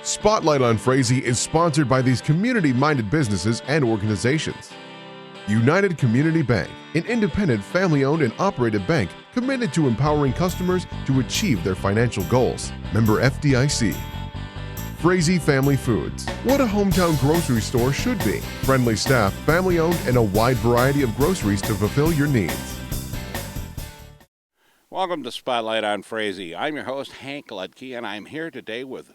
Spotlight on Frazee is sponsored by these community-minded businesses and organizations. United Community Bank, an independent family-owned and operated bank committed to empowering customers to achieve their financial goals. Member FDIC. Frazee Family Foods, what a hometown grocery store should be. Friendly staff, family-owned, and a wide variety of groceries to fulfill your needs. Welcome to Spotlight on Frazee. I'm your host, Hank Ledke, and I'm here today with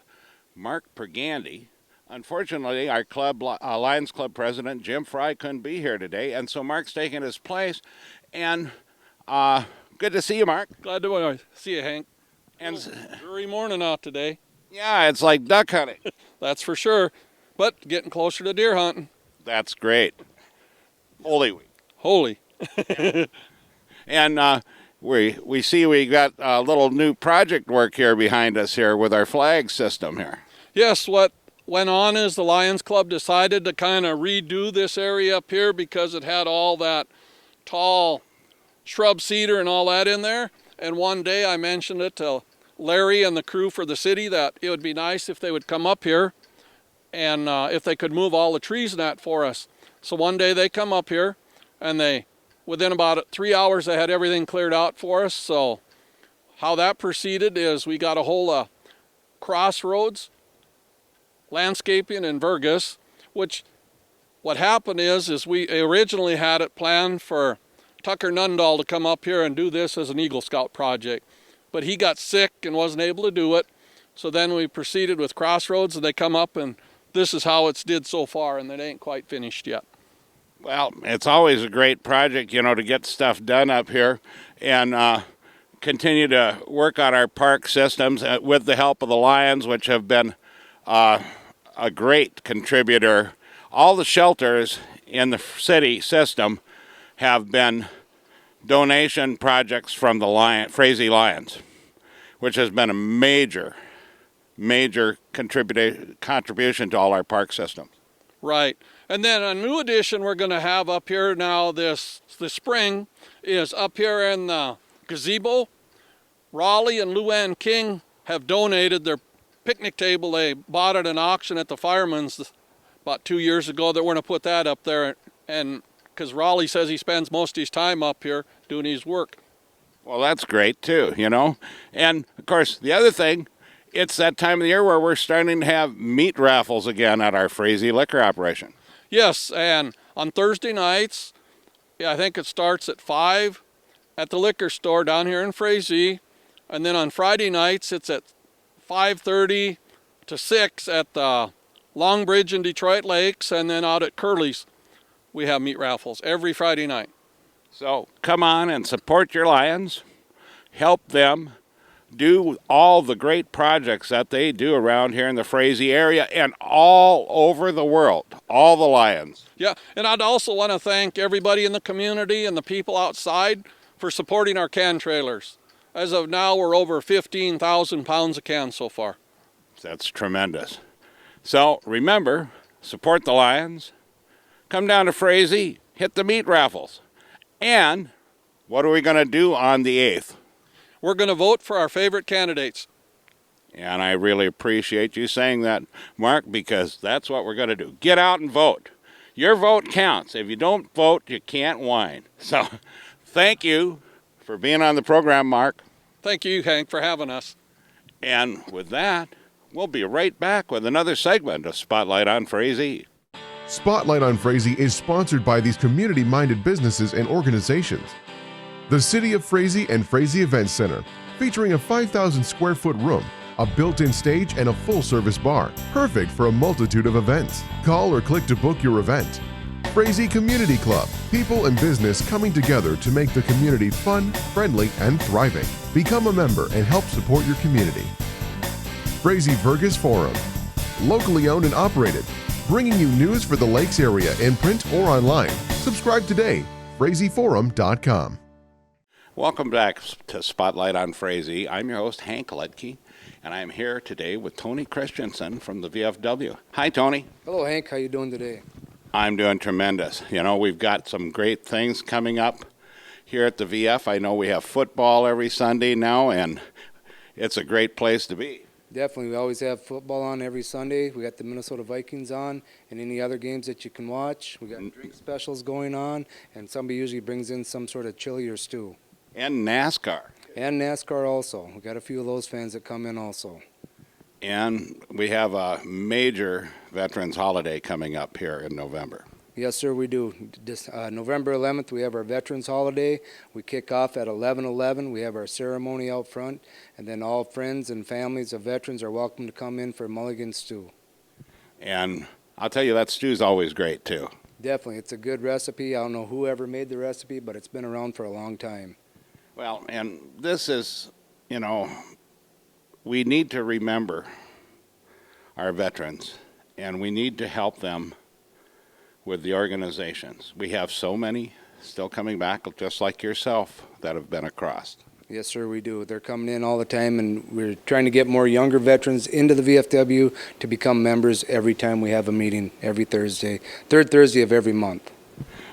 Mark Pergandy. Unfortunately, our club, Lions Club president, Jim Fry, couldn't be here today, and so Mark's taking his place. And good to see you, Mark. Glad to see you, Hank. And Early morning out today. Yeah, it's like duck hunting. That's for sure, but getting closer to deer hunting. That's great. Holy Week. Holy. And we see we got a little new project work here behind us here with our flag system here. Yes, what went on is the Lions Club decided to kind of redo this area up here because it had all that tall shrub cedar and all that in there. And one day I mentioned it to Larry and the crew for the city that it would be nice if they would come up here and if they could move all the trees in that for us. So one day they come up here and within about 3 hours they had everything cleared out for us. So how that proceeded is we got a hold of Crossroads Landscaping in Vergas, which what happened is we originally had it planned for Tucker Nundahl to come up here and do this as an Eagle Scout project. But he got sick and wasn't able to do it. So then we proceeded with Crossroads and they come up and this is how it's did so far, and it ain't quite finished yet. Well, it's always a great project, to get stuff done up here and continue to work on our park systems with the help of the Lions, which have been a great contributor. All the shelters in the city system have been donation projects from the Frazee Lions, which has been a major contribution to all our park systems. Right. And then a new addition we're going to have up here now this spring is up here in the gazebo. Raleigh and Luann King have donated their picnic table. They bought at an auction at the Fireman's about 2 years ago. They're going to put that up there, and because Raleigh says he spends most of his time up here doing his work. Well, that's great too, And of course, the other thing, it's that time of the year where we're starting to have meat raffles again at our Frazee liquor operation. Yes, and on Thursday nights, I think it starts at 5 at the liquor store down here in Frazee, and then on Friday nights it's at 5:30 to 6 at the Long Bridge and Detroit Lakes, and then out at Curly's we have meat raffles every Friday night. So come on and support your Lions. Help them do all the great projects that they do around here in the Frazee area and all over the world, all the Lions. Yeah, and I'd also want to thank everybody in the community and the people outside for supporting our can trailers. As of now, we're over 15,000 pounds of cans so far. That's tremendous. So remember, support the Lions. Come down to Frazee, hit the meat raffles. And what are we going to do on the 8th? We're going to vote for our favorite candidates. And I really appreciate you saying that, Mark, because that's what we're going to do. Get out and vote. Your vote counts. If you don't vote, you can't whine. So thank you for being on the program, Mark. Thank you, Hank, for having us. And with that, we'll be right back with another segment of Spotlight on Frazee. Spotlight on Frazee is sponsored by these community-minded businesses and organizations. The City of Frazee and Frazee Event Center, featuring a 5,000 square foot room, a built-in stage, and a full-service bar, perfect for a multitude of events. Call or click to book your event. Frazee Community Club, people and business coming together to make the community fun, friendly, and thriving. Become a member and help support your community. Frazee Vergas Forum, locally owned and operated, bringing you news for the Lakes area in print or online. Subscribe today, FrazeeForum.com. Welcome back to Spotlight on Frazee. I'm your host, Hank Ledke, and I'm here today with Tony Christensen from the VFW. Hi, Tony. Hello, Hank. How you doing today? I'm doing tremendous. We've got some great things coming up here at the VF. I know we have football every Sunday now, and it's a great place to be. Definitely. We always have football on every Sunday. We got the Minnesota Vikings on and any other games that you can watch. We got drink specials going on, and somebody usually brings in some sort of chili or stew. And NASCAR. And NASCAR also. We got a few of those fans that come in also. And we have a major Veterans holiday coming up here in November. Yes, sir, we do. November 11th, we have our Veterans Holiday. We kick off at 11:11. We have our ceremony out front, and then all friends and families of veterans are welcome to come in for mulligan stew. And I'll tell you, that stew's always great, too. Definitely. It's a good recipe. I don't know whoever made the recipe, but it's been around for a long time. Well, and this is, you know, we need to remember our veterans, and we need to help them with the organizations. We have so many still coming back, just like yourself, that have been across. Yes, sir, we do. They're coming in all the time, and we're trying to get more younger veterans into the VFW to become members every time we have a meeting, every Thursday, third Thursday of every month.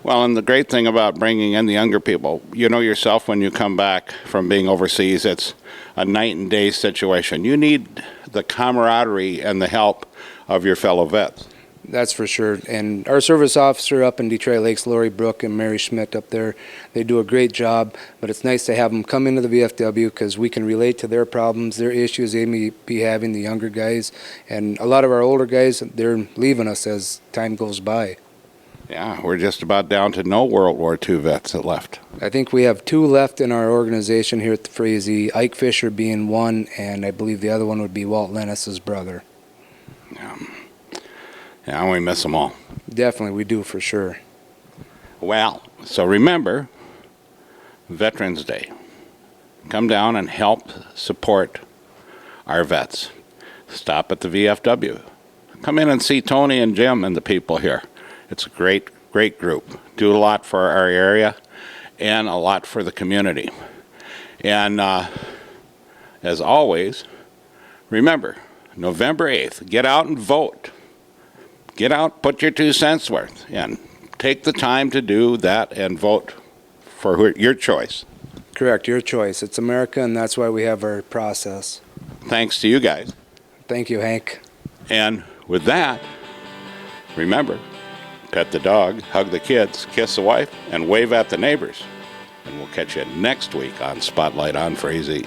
Well, and the great thing about bringing in the younger people, you know yourself when you come back from being overseas, it's a night and day situation. You need the camaraderie and the help of your fellow vets. That's for sure. And our service officer up in Detroit Lakes, Lori Brook and Mary Schmidt up there, they do a great job. But it's nice to have them come into the VFW because we can relate to their problems, their issues they may be having, the younger guys. And a lot of our older guys, they're leaving us as time goes by. Yeah, we're just about down to no World War II vets that left. I think we have 2 left in our organization here at the Frazee, Ike Fisher being one, and I believe the other one would be Walt Lennis's brother. Yeah, we miss them all. Definitely, we do for sure. Well, so remember, Veterans Day. Come down and help support our vets. Stop at the VFW. Come in and see Tony and Jim and the people here. It's a great, great group. Do a lot for our area and a lot for the community. And as always, remember, November 8th, get out and vote. Get out, put your 2 cents worth, and take the time to do that and vote for your choice. Correct, your choice. It's America, and that's why we have our process. Thanks to you guys. Thank you, Hank. And with that, remember, pet the dog, hug the kids, kiss the wife, and wave at the neighbors. And we'll catch you next week on Spotlight on Frazee.